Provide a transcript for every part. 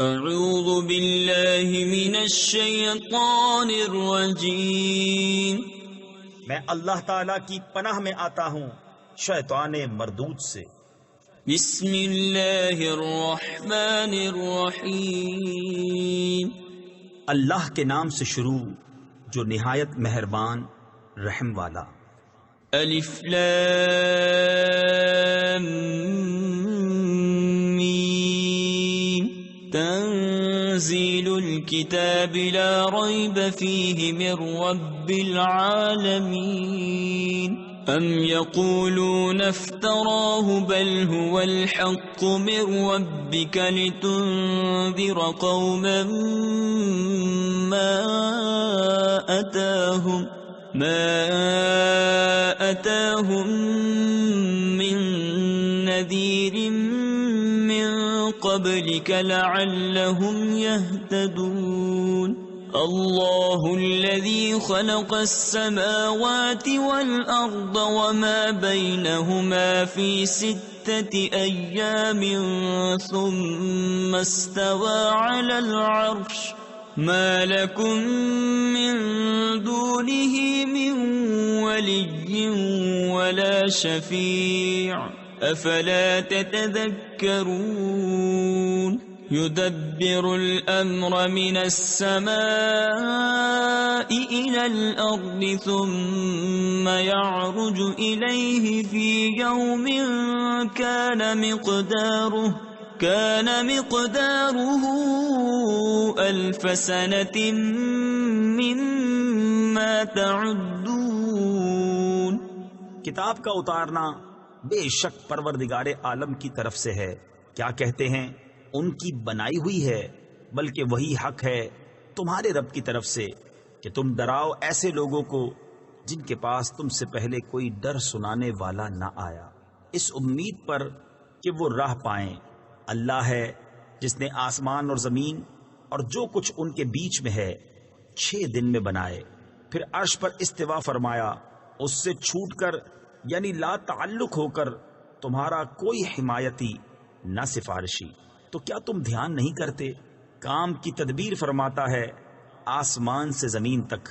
اعوذ باللہ من الشیطان الرجیم، میں اللہ تعالی کی پناہ میں آتا ہوں شیطان مردود سے۔ بسم اللہ الرحمن الرحیم، اللہ کے نام سے شروع جو نہایت مہربان رحم والا۔ الف لام میم، تنزیل الكتاب لا ریب فیہ من رب العالمین، ام یقولون افتراه بل هو الحق من ربک لتنذر قوما ما أتاهم من نذير من قبلك لعلهم يهتدون۔ الله الذي خلق السماوات والأرض وما بينهما في 6 أيام ثم استوى على العرش، ما لكم من دونه من ولي ولا شفيع أفلا تتذكرون۔ يدبر الأمر من السماء إلى الأرض ثم يعرج إليه في يوم كان مقداره 1000 سنة مما تعدون۔ کتاب کا اتارنا بے شک پروردگار عالم کی طرف سے ہے، کیا کہتے ہیں ان کی بنائی ہوئی ہے، بلکہ وہی حق ہے تمہارے رب کی طرف سے کہ تم ڈراؤ ایسے لوگوں کو جن کے پاس تم سے پہلے کوئی ڈر سنانے والا نہ آیا، اس امید پر کہ وہ راہ پائیں۔ اللہ ہے جس نے آسمان اور زمین اور جو کچھ ان کے بیچ میں ہے 6 دن میں بنائے، پھر عرش پر استوا فرمایا، اس سے چھوٹ کر یعنی لا تعلق ہو کر تمہارا کوئی حمایتی نہ سفارشی۔ تو کیا تم دھیان نہیں کرتے؟ کام کی تدبیر فرماتا ہے آسمان سے زمین تک،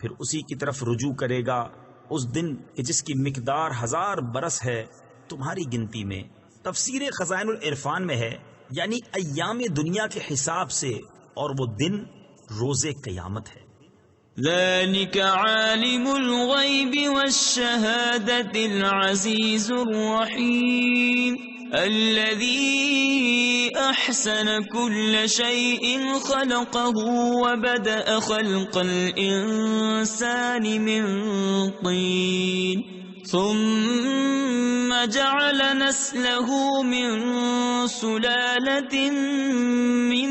پھر اسی کی طرف رجوع کرے گا اس دن کہ جس کی مقدار 1000 برس ہے تمہاری گنتی میں۔ تفسیر خزائن العرفان میں ہے یعنی ایام دنیا کے حساب سے، اور وہ دن روز قیامت ہے۔ ذلك عالم الغیب والشہادة العزیز الرحیم، الذي أحسن كل شيء خلقه وبدأ خلق الإنسان من طين ثم جعل نسله من سلالة من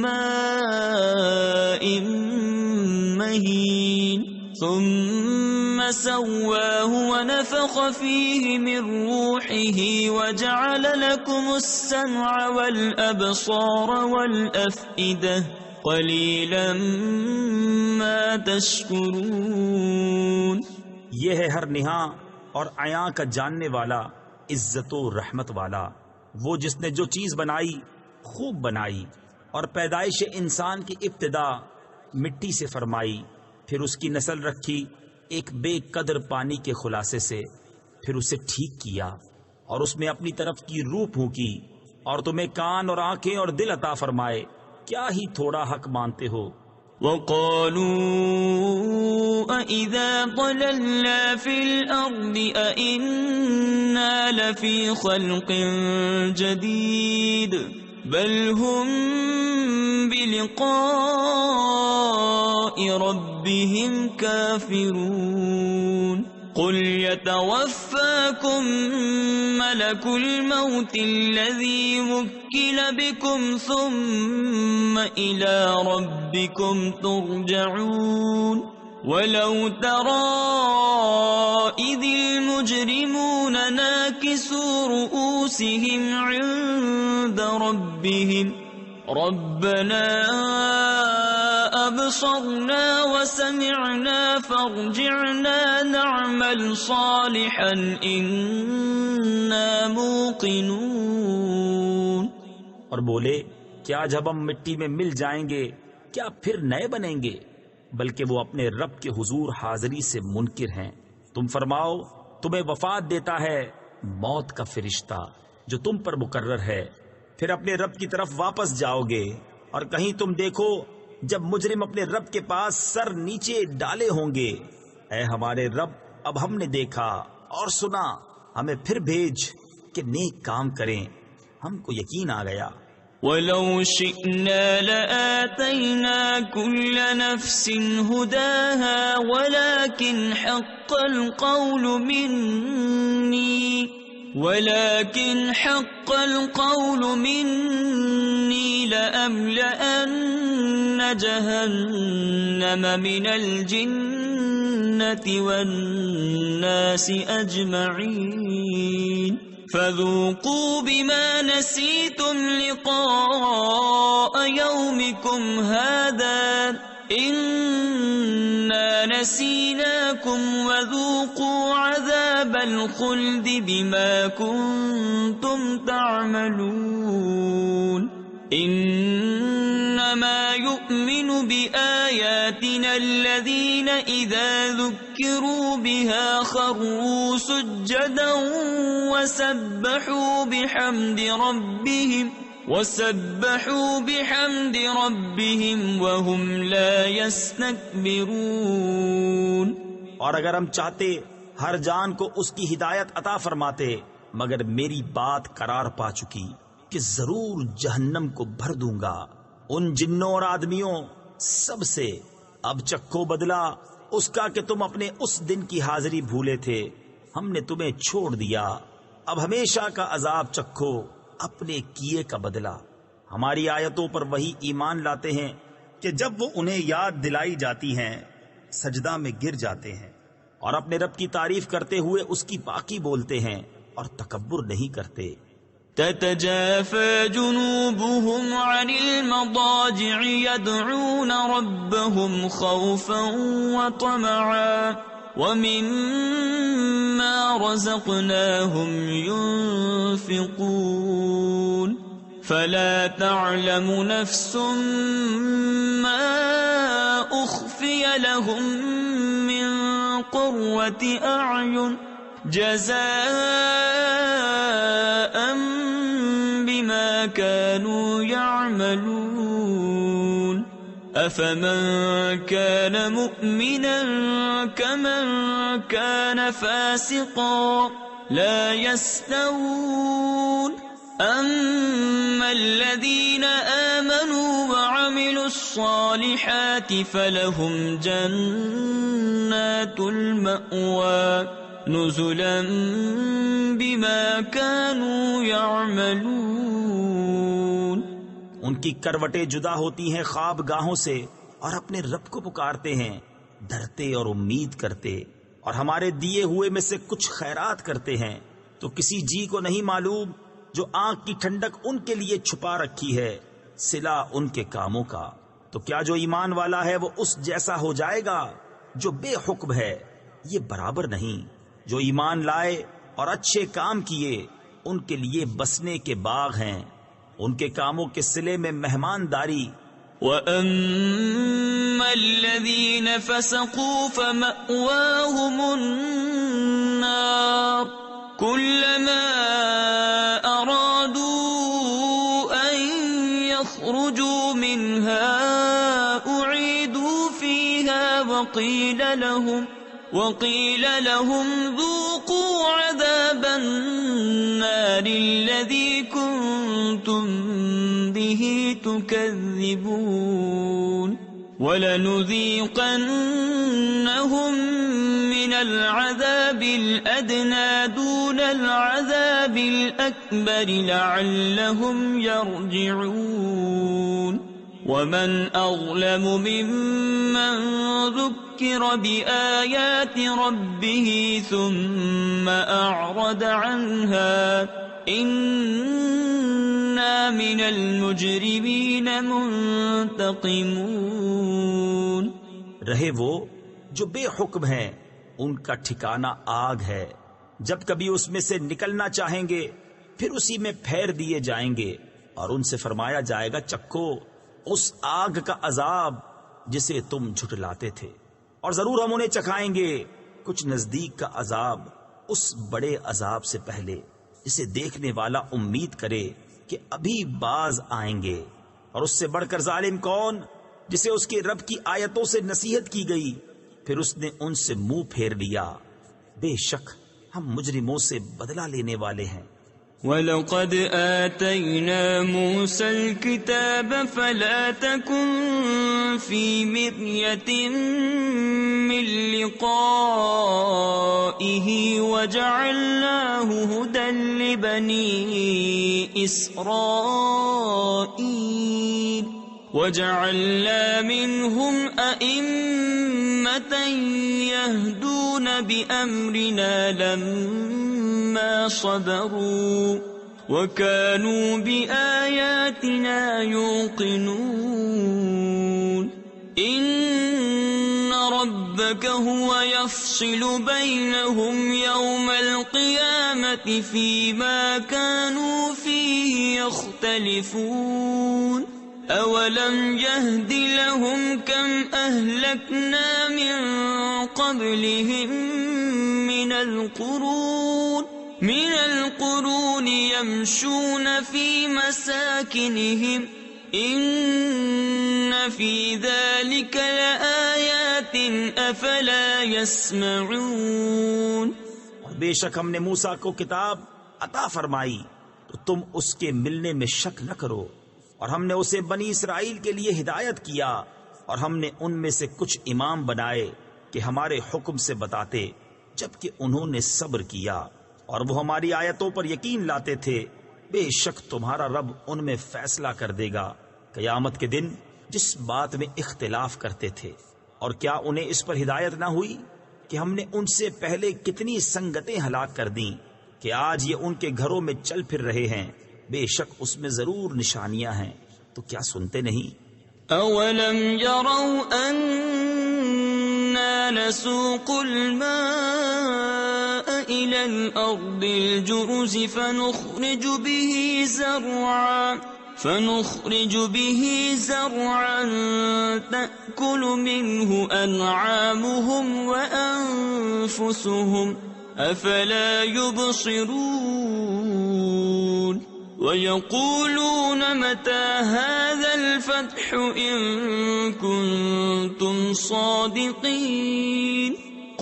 ماء مهين ثم سواه ونفخ فيه من روحه وجعل لكم السمع والأبصار والأفئدة قليلا ما تشكرون۔ یہ ہے ہر نہاں اور عیاں کا جاننے والا، عزت و رحمت والا، وہ جس نے جو چیز بنائی خوب بنائی، اور پیدائش انسان کی ابتدا مٹی سے فرمائی، پھر اس کی نسل رکھی ایک بے قدر پانی کے خلاصے سے، پھر اسے ٹھیک کیا اور اس میں اپنی طرف کی روح پھونکی، اور تمہیں کان اور آنکھیں اور دل عطا فرمائے، کیا ہی تھوڑا حق مانتے ہو۔ وَقَالُوا أَإِذَا ضَلَلْنَا فِي الْأَرْضِ أَإِنَّا لَفِي خَلْقٍ جَدِيدٍ بَلْ هُمْ بِلِقَاءِ رَبِّهِمْ كَافِرُونَ۔ قُلْ يَتَوَفَّاكُمْ مَلَكُ الْمَوْتِ الَّذِي وُكِّلَ بِكُمْ ثُمَّ إِلَى رَبِّكُمْ تُرْجَعُونَ۔ وَلَوْ تَرَىٰ إِذِ الْمُجْرِمُونَ نَاكِسُو رُءُوسِهِمْ عِندَ رَبِّهِمْ رَبَّنَا أَبْصَرْنَا وَسَمِعْنَا فَارْجِعْنَا نَعْمَلْ صَالِحًا إِنَّا مُوقِنُونَ۔ اور بولے کیا جب ہم مٹی میں مل جائیں گے کیا پھر نئے بنیں گے؟ بلکہ وہ اپنے رب کے حضور حاضری سے منکر ہیں۔ تم فرماؤ تمہیں وفات دیتا ہے موت کا فرشتہ جو تم پر مقرر ہے، پھر اپنے رب کی طرف واپس جاؤ گے، اور کہیں تم دیکھو جب مجرم اپنے رب کے پاس سر نیچے ڈالے ہوں گے، اے ہمارے رب اب ہم نے دیکھا اور سنا، ہمیں پھر بھیج کہ نیک کام کریں، ہم کو یقین آ گیا۔ وَلَوْ شِئْنَا لَآتَيْنَا كُلَّ نَفْسٍ هُدَاهَا وَلَكِنْ حَقَّ الْقَوْلُ مِنِّي لَأَمْلَأَنَّ جَهَنَّمَ مِنَ الْجِنَّةِ وَالنَّاسِ أَجْمَعِينَ فَذُوقُوا بِمَا نَسِيتُمْ لِقَاءَ يَوْمِكُمْ هَذَا إِنَّا نَسِينَاكُمْ وَذُوقُوا عَذَابَ الْخُلْدِ بِمَا كُنتُمْ تَعْمَلُونَ إِنَّمَا يُؤْمِنُ بِآيَاتِنَا الَّذِينَ إِذَا ذُكِّرُوا بِهَا خَرُّوا سُجَّدًا وَسَبَّحُوا بِحَمْدِ رَبِّهِمْ وَهُمْ لَا يَسْتَكْبِرُونَ۔ اور اگر ہم چاہتے ہر جان کو اس کی ہدایت عطا فرماتے، مگر میری بات قرار پا چکی کہ ضرور جہنم کو بھر دوں گا ان جنوں اور آدمیوں سب سے۔ اب چکھو بدلہ اس کا کہ تم اپنے اس دن کی حاضری بھولے تھے، ہم نے تمہیں چھوڑ دیا، اب ہمیشہ کا عذاب چکھو اپنے کیے کا بدلہ۔ ہماری آیتوں پر وہی ایمان لاتے ہیں کہ جب وہ انہیں یاد دلائی جاتی ہیں سجدہ میں گر جاتے ہیں، اور اپنے رب کی تعریف کرتے ہوئے اس کی پاکی بولتے ہیں اور تکبر نہیں کرتے۔ تتجافى جنوبهم عن المضاجع يدعون ربهم خوفا وطمعا ومما رزقناهم ينفقون فلا تعلم نفس ما أخفي لهم من قرة أعين جزاء بما كانوا يعملون أفمن كان مؤمنا كمن كان فاسقا لا يستوون أما الذين آمنوا وعملوا الصالحات فلهم جنات المأوى نزلا بما كانوا يعملون۔ ان کی کروٹیں جدا ہوتی ہیں خواب گاہوں سے، اور اپنے رب کو پکارتے ہیں ڈرتے اور امید کرتے، اور ہمارے دیے ہوئے میں سے کچھ خیرات کرتے ہیں۔ تو کسی جی کو نہیں معلوم جو آنکھ کی ٹھنڈک ان کے لیے چھپا رکھی ہے صلہ ان کے کاموں کا۔ تو کیا جو ایمان والا ہے وہ اس جیسا ہو جائے گا جو بے حکم ہے؟ یہ برابر نہیں۔ جو ایمان لائے اور اچھے کام کیے ان کے لیے بسنے کے باغ ہیں، ان کے کاموں کے صلے میں مہمانداری۔ وَأَمَّا الَّذِينَ فَسَقُوا فَمَأْوَاهُمُ النَّارُ كُلَّمَا أَرَادُوا أَن يَخْرُجُوا مِنْهَا أُعِيدُوا فِيهَا وقيل لهم ذوقوا عذاب النار الذي كنتم به تكذبون ولنذيقنهم من العذاب الأدنى دون العذاب الأكبر لعلهم يرجعون ومن أظلم ممن ذكر بآيات ربه ثم أعرض عنها إنا من المجرمين منتقمون۔ رہے وہ جو بے حکم ہیں ان کا ٹھکانہ آگ ہے، جب کبھی اس میں سے نکلنا چاہیں گے پھر اسی میں پھیر دیے جائیں گے، اور ان سے فرمایا جائے گا چکھو اس آگ کا عذاب جسے تم جھٹلاتے تھے، اور ضرور ہم انہیں چکھائیں گے کچھ نزدیک کا عذاب اس بڑے عذاب سے پہلے جسے دیکھنے والا امید کرے کہ ابھی باز آئیں گے۔ اور اس سے بڑھ کر ظالم کون جسے اس کے رب کی آیتوں سے نصیحت کی گئی پھر اس نے ان سے منہ پھیر لیا۔ بے شک ہم مجرموں سے بدلہ لینے والے ہیں۔ وَلَقَدْ آتَيْنَا مُوسَى الْكِتَابَ فَلَا تَكُنْ فِي مِرْيَةٍ مِّن لِقَائِهِ وَجَعَلْنَاهُ هُدًى لِّبَنِي إِسْرَائِيلَ وَجَعَلْنَا مِنْهُمْ أَئِمَّةً يَهْدُونَ بِأَمْرِنَا لَمَّا صَبَرُوا وَكَانُوا بِآيَاتِنَا يُوقِنُونَ إِنَّ رَبَّكَ هُوَ يَفْصِلُ بَيْنَهُمْ يَوْمَ الْقِيَامَةِ فِيمَا كَانُوا فِيهِ يَخْتَلِفُونَ أَوَلَمْ يَهْدِ لَهُمْ كَمْ أَهْلَكْنَا مِنْ قَبْلِهِمْ مِنَ الْقُرُونِ يَمْشُونَ فِي مَسَاكِنِهِمْ إِنَّ فِي ذَلِكَ لَآيَاتٍ أَفَلَا يَسْمَعُونَ۔ اور بے شک ہم نے موسیٰ کو کتاب عطا فرمائی تو تم اس کے ملنے میں شک نہ کرو، اور ہم نے اسے بنی اسرائیل کے لیے ہدایت کیا، اور ہم نے ان میں سے کچھ امام بنائے کہ ہمارے حکم سے بتاتے، جبکہ انہوں نے صبر کیا اور وہ ہماری آیتوں پر یقین لاتے تھے۔ بے شک تمہارا رب ان میں فیصلہ کر دے گا قیامت کے دن جس بات میں اختلاف کرتے تھے۔ اور کیا انہیں اس پر ہدایت نہ ہوئی کہ ہم نے ان سے پہلے کتنی سنگتیں ہلاک کر دیں کہ آج یہ ان کے گھروں میں چل پھر رہے ہیں؟ بے شک اس میں ضرور نشانیاں ہیں، تو کیا سنتے نہیں؟ أَوَلَمْ يَرَوْا أَنَّا نَسُوقُ الْمَاءَ إِلَى الْأَرْضِ الْجُرُزِ فَنُخْرِجُ بِهِ زَرْعًا تَأْكُلُ مِنْهُ أَنْعَامُهُمْ وَأَنفُسُهُمْ أَفَلَا يُبْصِرُونَ وَيَقُولُونَ مَتَى هَذَا الْفَتْحُ إِن كُنتُمْ صَادِقِينَ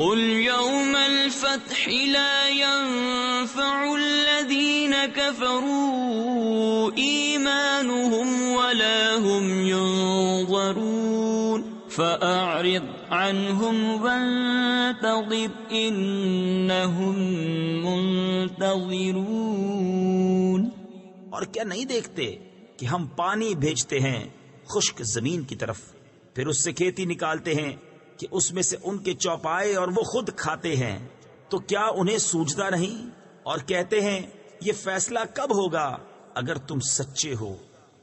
قُلْ يَوْمَ الْفَتْحِ لَا يَنفَعُ الَّذِينَ كَفَرُوا إِيمَانُهُمْ وَلَا هُمْ يُنظَرُونَ فَأَعْرِضْ عَنْهُمْ وَانتَظِرْ إِنَّهُمْ مُنتَظِرُونَ۔ اور کیا نہیں دیکھتے کہ ہم پانی بھیجتے ہیں خشک زمین کی طرف، پھر اس سے کھیتی نکالتے ہیں کہ اس میں سے ان کے چوپائے اور وہ خود کھاتے ہیں، تو کیا انہیں سوجتا نہیں؟ اور کہتے ہیں یہ فیصلہ کب ہوگا اگر تم سچے ہو؟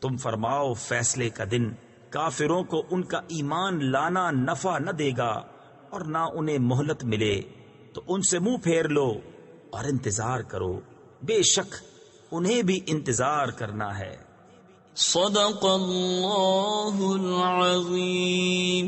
تم فرماؤ فیصلے کا دن کافروں کو ان کا ایمان لانا نفع نہ دے گا اور نہ انہیں مہلت ملے، تو ان سے منہ پھیر لو اور انتظار کرو، بے شک انہیں بھی انتظار کرنا ہے۔ صدق اللہ العظیم۔